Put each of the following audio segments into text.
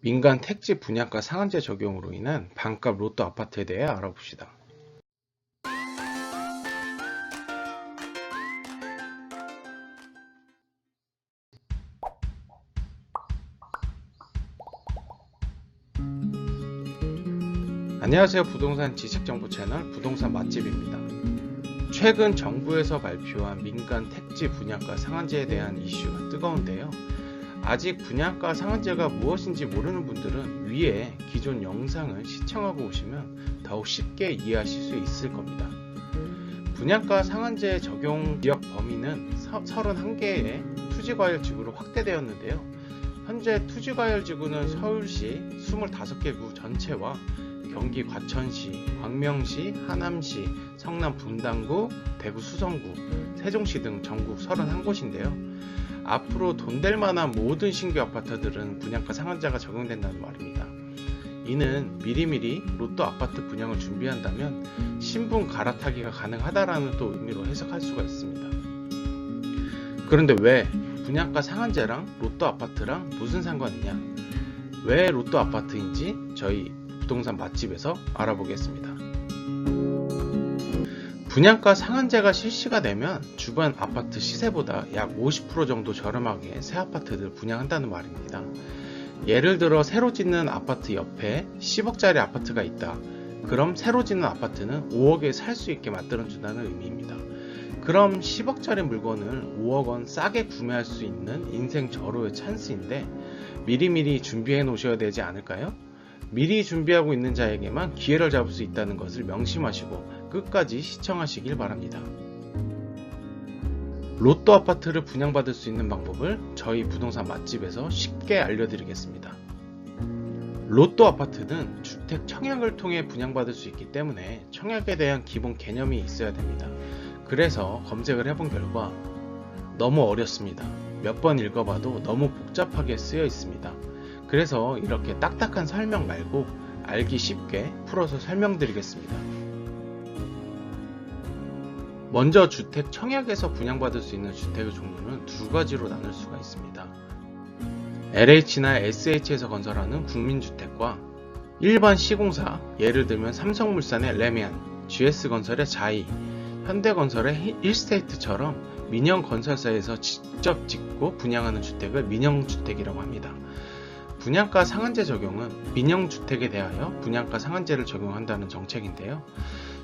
민간 택지 분양가 상한제 적용으로 인한 반값 로또 아파트에 대해 알아봅시다. 안녕하세요. 부동산 지식정보 채널 부동산 맛집입니다. 최근 정부에서 발표한 민간 택지 분양가 상한제에 대한 이슈가 뜨거운데요. 아직 분양가 상한제가 무엇인지 모르는 분들은 위에 기존 영상을 시청하고 오시면 더욱 쉽게 이해하실 수 있을 겁니다. 분양가 상한제 적용 지역 범위는 31개의 투지과열지구로 확대되었는데요. 현재 투지과열지구는 서울시 25개 구 전체와 경기 과천시, 광명시, 하남시, 성남 분당구, 대구 수성구, 세종시 등 전국 31곳인데요. 앞으로 돈 될 만한 모든 신규 아파트들은 분양가 상한제가 적용된다는 말입니다. 이는 미리미리 로또 아파트 분양을 준비한다면 신분 갈아타기가 가능하다라는 또 의미로 해석할 수가 있습니다. 그런데 왜 분양가 상한제랑 로또 아파트랑 무슨 상관이냐? 왜 로또 아파트인지 저희 부동산 맛집에서 알아보겠습니다. 분양가 상한제가 실시가 되면 주변 아파트 시세보다 약 50% 정도 저렴하게 새 아파트들 분양한다는 말입니다. 예를 들어 새로 짓는 아파트 옆에 10억짜리 아파트가 있다. 그럼 새로 짓는 아파트는 5억에 살 수 있게 만들어준다는 의미입니다. 그럼 10억짜리 물건을 5억 원 싸게 구매할 수 있는 인생 절호의 찬스인데 미리미리 준비해 놓으셔야 되지 않을까요? 미리 준비하고 있는 자에게만 기회를 잡을 수 있다는 것을 명심하시고 끝까지 시청하시길 바랍니다. 로또 아파트를 분양받을 수 있는 방법을 저희 부동산 맛집에서 쉽게 알려드리겠습니다. 로또 아파트는 주택 청약을 통해 분양받을 수 있기 때문에 청약에 대한 기본 개념이 있어야 됩니다. 그래서 검색을 해본 결과 너무 어렵습니다. 몇 번 읽어봐도 너무 복잡하게 쓰여 있습니다. 그래서 이렇게 딱딱한 설명 말고 알기 쉽게 풀어서 설명드리겠습니다. 먼저 주택 청약에서 분양받을 수 있는 주택의 종류는 두 가지로 나눌 수가 있습니다. LH나 SH에서 건설하는 국민주택과 일반 시공사, 예를 들면 삼성물산의 레미안, GS건설의 자이, 현대건설의 힐스테이트처럼 민영건설사에서 직접 짓고 분양하는 주택을 민영주택이라고 합니다. 분양가 상한제 적용은 민영주택에 대하여 분양가 상한제를 적용한다는 정책인데요.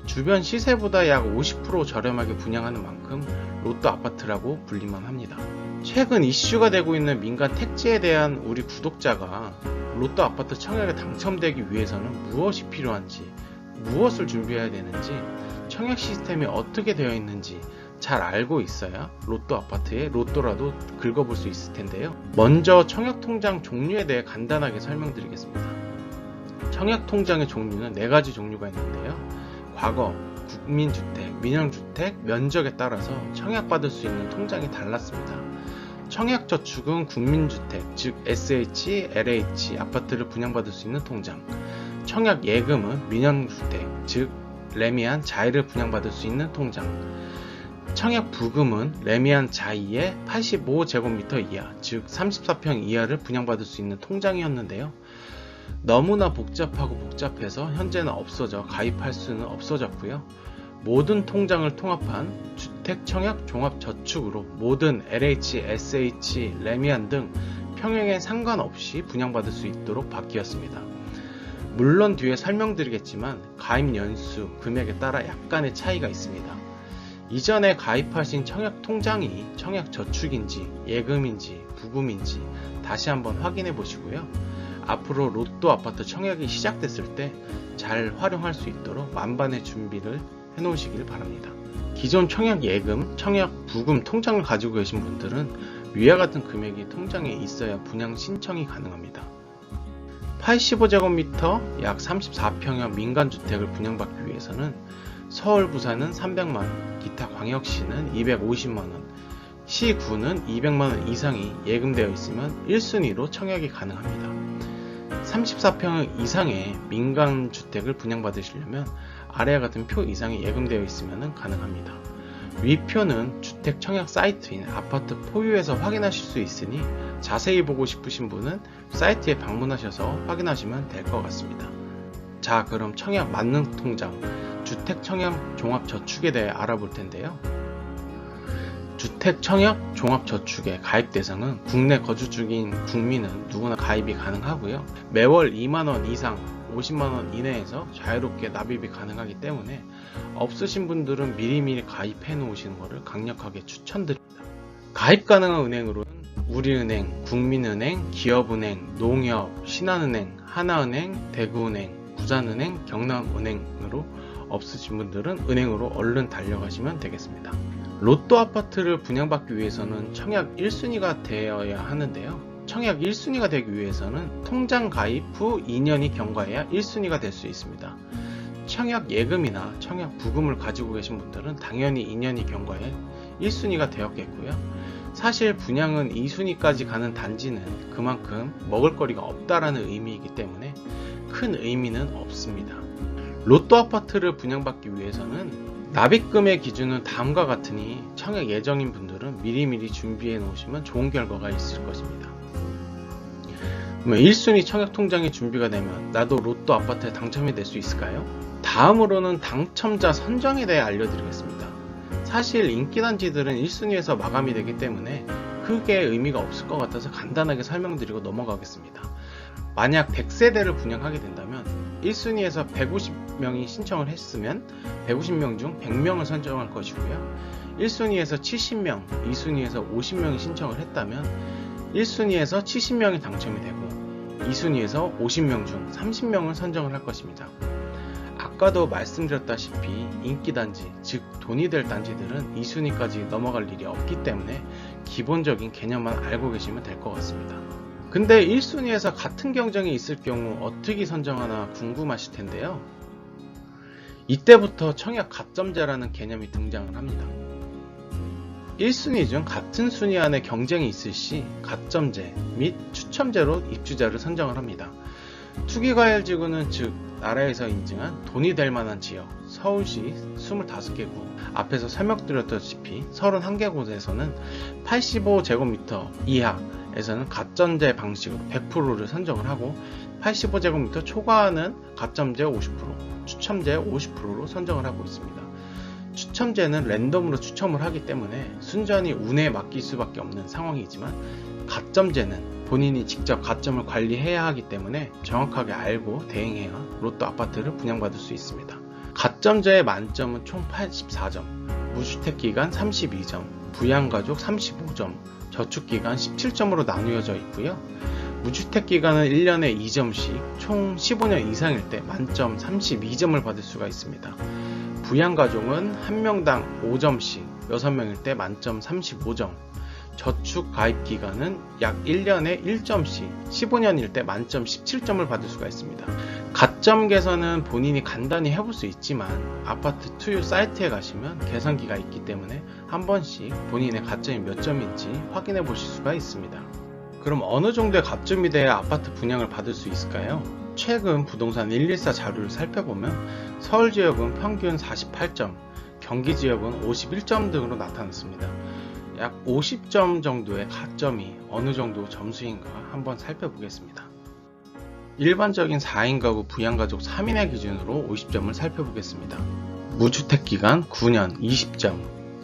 주변 시세보다 약 50% 저렴하게 분양하는 만큼 로또 아파트라고 불리만 합니다. 최근 이슈가 되고 있는 민간 택지에 대한 우리 구독자가 로또 아파트 청약에 당첨되기 위해서는 무엇이 필요한지, 무엇을 준비해야 되는지, 청약 시스템이 어떻게 되어 있는지 잘 알고 있어야 로또 아파트에 로또라도 긁어볼 수 있을 텐데요. 먼저 청약통장 종류에 대해 간단하게 설명드리겠습니다. 청약통장의 종류는 4가지 종류가 있는데요. 과거, 국민주택, 민영주택, 면적에 따라서 청약받을 수 있는 통장이 달랐습니다. 청약저축은 국민주택, 즉 SH, LH, 아파트를 분양받을 수 있는 통장. 청약예금은 민영주택, 즉 레미안, 자이를 분양받을 수 있는 통장. 청약부금은 레미안 자이의 85제곱미터 이하, 즉 34평 이하를 분양받을 수 있는 통장이었는데요. 너무나 복잡해서 현재는 없어져 가입할 수는 없어졌고요. 모든 통장을 통합한 주택청약 종합저축으로 모든 LH, SH, 레미안 등 평형에 상관없이 분양받을 수 있도록 바뀌었습니다. 물론 뒤에 설명드리겠지만 가입 연수, 금액에 따라 약간의 차이가 있습니다. 이전에 가입하신 청약통장이 청약저축인지 예금인지 부금인지 다시 한번 확인해 보시고요. 앞으로 로또 아파트 청약이 시작됐을 때 잘 활용할 수 있도록 만반의 준비를 해 놓으시길 바랍니다. 기존 청약 예금, 청약 부금 통장을 가지고 계신 분들은 위와 같은 금액이 통장에 있어야 분양 신청이 가능합니다. 85제곱미터 약 34평형 민간주택을 분양받기 위해서는 서울, 부산은 300만원, 기타 광역시는 250만원, 시구는 200만원 이상이 예금되어 있으면 1순위로 청약이 가능합니다. 34평 이상의 민간주택을 분양받으시려면 아래와 같은 표 이상이 예금되어 있으면 가능합니다. 위 표는 주택 청약 사이트인 아파트 포유에서 확인하실 수 있으니 자세히 보고 싶으신 분은 사이트에 방문하셔서 확인하시면 될 것 같습니다. 자, 그럼 청약 만능통장, 주택청약 종합저축에 대해 알아볼 텐데요. 주택청약 종합저축의 가입 대상은 국내 거주 중인 국민은 누구나 가입이 가능하고요. 매월 2만원 이상 50만원 이내에서 자유롭게 납입이 가능하기 때문에 없으신 분들은 미리미리 가입해 놓으시는 것을 강력하게 추천드립니다. 가입 가능한 은행으로는 우리은행, 국민은행, 기업은행, 농협, 신한은행, 하나은행, 대구은행, 부산은행, 경남은행으로 없으신 분들은 은행으로 얼른 달려가시면 되겠습니다. 로또 아파트를 분양받기 위해서는 청약 1순위가 되어야 하는데요. 청약 1순위가 되기 위해서는 통장 가입 후 2년이 경과해야 1순위가 될 수 있습니다. 청약 예금이나 청약 부금을 가지고 계신 분들은 당연히 2년이 경과해 1순위가 되었겠고요. 사실 분양은 2순위까지 가는 단지는 그만큼 먹을거리가 없다라는 의미이기 때문에 큰 의미는 없습니다. 로또 아파트를 분양받기 위해서는 납입금의 기준은 다음과 같으니 청약 예정인 분들은 미리미리 준비해 놓으시면 좋은 결과가 있을 것입니다. 1순위 청약 통장이 준비가 되면 나도 로또 아파트에 당첨이 될 수 있을까요? 다음으로는 당첨자 선정에 대해 알려드리겠습니다. 사실 인기단지들은 1순위에서 마감이 되기 때문에 크게 의미가 없을 것 같아서 간단하게 설명드리고 넘어가겠습니다. 만약 100세대를 분양하게 된다면 1순위에서 150명이 신청을 했으면 150명 중 100명을 선정할 것이고요. 1순위에서 70명, 2순위에서 50명이 신청을 했다면 1순위에서 70명이 당첨이 되고 2순위에서 50명 중 30명을 선정을 할 것입니다. 아까도 말씀드렸다시피 인기단지, 즉 돈이 될 단지들은 2순위까지 넘어갈 일이 없기 때문에 기본적인 개념만 알고 계시면 될 것 같습니다. 근데 1순위에서 같은 경쟁이 있을 경우 어떻게 선정하나 궁금하실 텐데요. 이때부터 청약 가점제라는 개념이 등장을 합니다. 1순위 중 같은 순위 안에 경쟁이 있을 시 가점제 및 추첨제로 입주자를 선정을 합니다. 투기과열지구는 즉 나라에서 인증한 돈이 될 만한 지역, 서울시 25개구, 앞에서 설명드렸다시피 31개 곳에서는 85제곱미터 이하에서는 가점제 방식으로 100%를 선정을 하고 85제곱미터 초과하는 가점제 50%, 추첨제 50%로 선정을 하고 있습니다. 추첨제는 랜덤으로 추첨을 하기 때문에 순전히 운에 맡길 수밖에 없는 상황이지만 가점제는 본인이 직접 가점을 관리해야 하기 때문에 정확하게 알고 대응해야 로또 아파트를 분양받을 수 있습니다. 가점제의 만점은 총 84점, 무주택기간 32점, 부양가족 35점, 저축기간 17점으로 나누어져 있고요. 무주택기간은 1년에 2점씩 총 15년 이상일 때 만점 32점을 받을 수가 있습니다. 부양가족은 1명당 5점씩 6명일 때 만점 35점, 저축 가입 기간은 약 1년에 1점씩 15년일 때 만점 17점을 받을 수가 있습니다. 가점 계산은 본인이 간단히 해볼 수 있지만 아파트 투유 사이트에 가시면 계산기가 있기 때문에 한 번씩 본인의 가점이 몇 점인지 확인해 보실 수가 있습니다. 그럼 어느 정도의 가점이 돼야 아파트 분양을 받을 수 있을까요? 최근 부동산 114 자료를 살펴보면 서울 지역은 평균 48점, 경기 지역은 51점 등으로 나타났습니다. 약 50점 정도의 가점이 어느 정도 점수인가 한번 살펴보겠습니다. 일반적인 4인 가구 부양가족 3인의 기준으로 50점을 살펴보겠습니다. 무주택기간 9년 20점,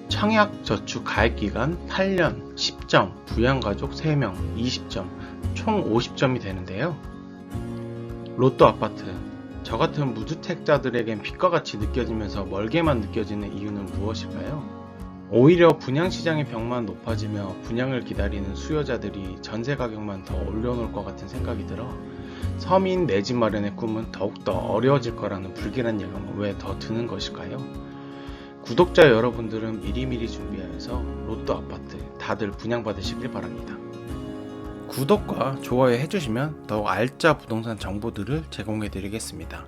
청약저축 가입기간 8년 10점, 부양가족 3명 20점, 총 50점이 되는데요. 로또 아파트, 저 같은 무주택자들에겐 빛과 같이 느껴지면서 멀게만 느껴지는 이유는 무엇일까요? 오히려 분양시장의 벽만 높아지며 분양을 기다리는 수요자들이 전세 가격만 더 올려놓을 것 같은 생각이 들어 서민 내 집 마련의 꿈은 더욱더 어려워질 거라는 불길한 예감은 왜 더 드는 것일까요? 구독자 여러분들은 미리미리 준비하여서 로또 아파트 다들 분양받으시길 바랍니다. 구독과 좋아요 해주시면 더욱 알짜 부동산 정보들을 제공해 드리겠습니다.